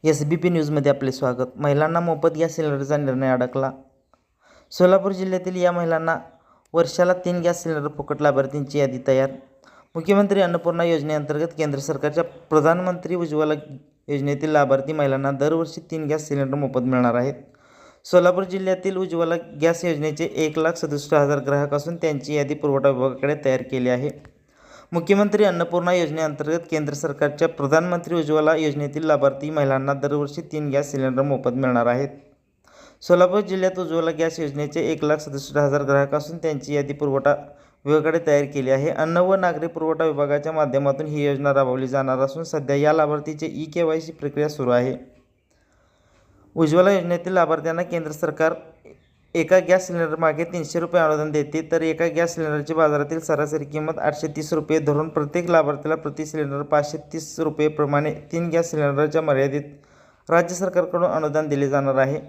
SBP न्यूजमध्ये आपले स्वागत. महिलांना मोफत गॅस सिलेंडरचा निर्णय अडकला. सोलापूर जिल्ह्यातील या महिलांना वर्षाला 3 गॅस सिलेंडर फुकट लाभार्थींची यादी तयार. मुख्यमंत्री अन्नपूर्णा योजनेअंतर्गत केंद्र सरकारच्या प्रधानमंत्री उज्ज्वला योजनेतील लाभार्थी महिलांना दरवर्षी 3 गॅस सिलेंडर मोफत मिळणार आहेत. सोलापूर जिल्ह्यातील उज्ज्वला गॅस योजनेचे 1,67,000 ग्राहक असून त्यांची यादी पुरवठा विभागाकडे तयार केली आहे. मुख्यमंत्री अन्नपूर्णा योजनेअंतर्गत केंद्र सरकारच्या प्रधानमंत्री उज्ज्वला योजनेतील लाभार्थी महिलांना दरवर्षी 3 गॅस सिलेंडर मोफत मिळणार आहेत. सोलापूर जिल्ह्यात उज्ज्वला गॅस योजनेचे 1,67,000 ग्राहक असून त्यांची यादी पुरवठा विभागाकडे तयार केली आहे. अन्न व नागरी पुरवठा विभागाच्या माध्यमातून ही योजना राबवली जाणार असून सध्या या लाभार्थीचे eKYC प्रक्रिया सुरू आहे. उज्ज्वला योजनेतील लाभार्थ्यांना केंद्र सरकार एका गॅस सिलेंडरमागे 300 रुपये अनुदान देते, तर एका गॅस सिलेंडरची बाजारातील सरासरी किंमत 830 रुपये धरून प्रत्येक लाभार्थीला प्रति सिलेंडर 530 रुपये प्रमाणे 3 गॅस सिलेंडरच्या मर्यादेत राज्य सरकारकडून अनुदान दिले जाणार आहे.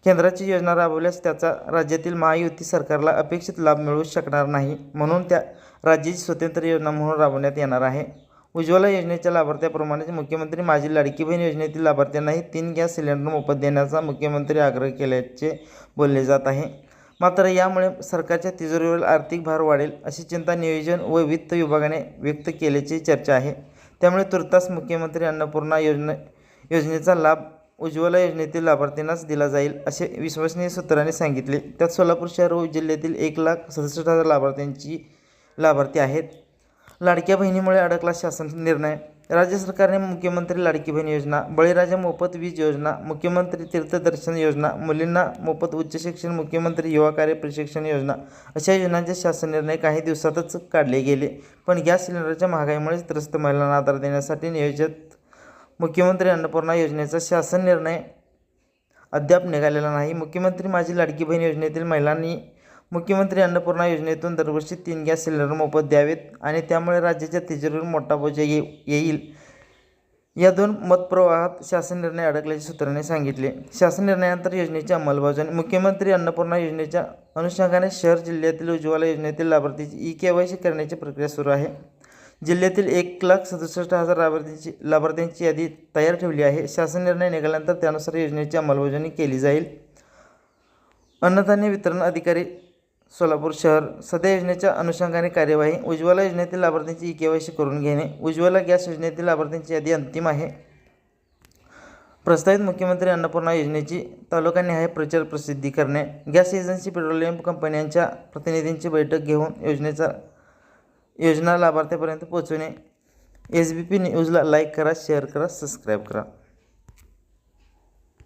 केंद्राची योजना राबवल्यास त्याचा राज्यातील महायुती सरकारला अपेक्षित लाभ मिळू शकणार नाही, म्हणून त्या राज्याची स्वतंत्र योजना म्हणून राबवण्यात येणार आहे. उज्ज्वला योजनेच्या लाभार्थ्याप्रमाणेच मुख्यमंत्री माझी लाडकी बहीण योजनेतील लाभार्थ्यांनाही 3 गॅस सिलेंडर मोफत देण्याचा मुख्यमंत्री आग्रह केल्याचे बोलले जात आहे. मात्र यामुळे सरकारच्या तिजोरीवर आर्थिक भार वाढेल अशी चिंता नियोजन व वित्त विभागाने व्यक्त केल्याची चर्चा आहे. त्यामुळे तुर्तास मुख्यमंत्री अन्नपूर्णा योजनेचा लाभ उज्ज्वला योजनेतील लाभार्थ्यांनाच दिला जाईल असे विश्वसनीय सूत्रांनी सांगितले. त्यात सोलापूर शहर व जिल्ह्यातील 1,67,000 लाभार्थी आहेत. लाडक्या बहिणीमुळे अडकला शासन निर्णय. राज्य सरकारने मुख्यमंत्री लाडकी बहीण योजना, बळीराजा मोफत वीज योजना, मुख्यमंत्री तीर्थदर्शन योजना, मुलींना मोफत उच्च शिक्षण, मुख्यमंत्री युवा कार्य प्रशिक्षण योजना अशा योजनांचे शासन निर्णय काही दिवसातच काढले गेले. पण गॅस सिलेंडरच्या महागाईमुळे त्रस्त महिलांना आधार देण्यासाठी नियोजित मुख्यमंत्री अन्नपूर्णा योजनेचा शासन निर्णय अद्याप निघालेला नाही. मुख्यमंत्री माझी लाडकी बहीण योजनेतील महिलांनी मुख्यमंत्री अन्नपूर्णा योजनेतून दरवर्षी 3 गॅस सिलेंडर मोफत द्यावेत आणि त्यामुळे राज्याच्या तिजोरीवर मोठा बोजा येईल. या दोन मतप्रवाहात शासन निर्णय अडकल्याचे सूत्रांनी सांगितले. शासन निर्णयानंतर योजनेची अंमलबजावणी. मुख्यमंत्री अन्नपूर्णा योजनेच्या अनुषंगाने शहर जिल्ह्यातील उज्ज्वला योजनेतील लाभार्थीची eKYC करण्याची प्रक्रिया सुरू आहे. जिल्ह्यातील 1,67,000 लाभार्थ्यांची यादी तयार ठेवली आहे. शासन निर्णय निघाल्यानंतर त्यानुसार योजनेची अंमलबजावणी केली जाईल. अन्नधान्य वितरण अधिकारी सोलापूर शहर. सध्या योजनेच्या अनुषंगाने कार्यवाही. उज्ज्वला योजनेतील लाभार्थ्यांची eKYC करून घेणे. उज्ज्वला गॅस योजनेतील लाभार्थ्यांची यादी अंतिम आहे. प्रस्तावित मुख्यमंत्री अन्नपूर्णा योजनेची तालुकानिहाय प्रचार प्रसिद्धी करणे. गॅस एजन्सी, पेट्रोलियम कंपन्यांच्या प्रतिनिधींची बैठक घेऊन योजना लाभार्थ्यापर्यंत पोहोचवणे. SBP न्यूजला लाईक करा, शेअर करा, सबस्क्राईब करा.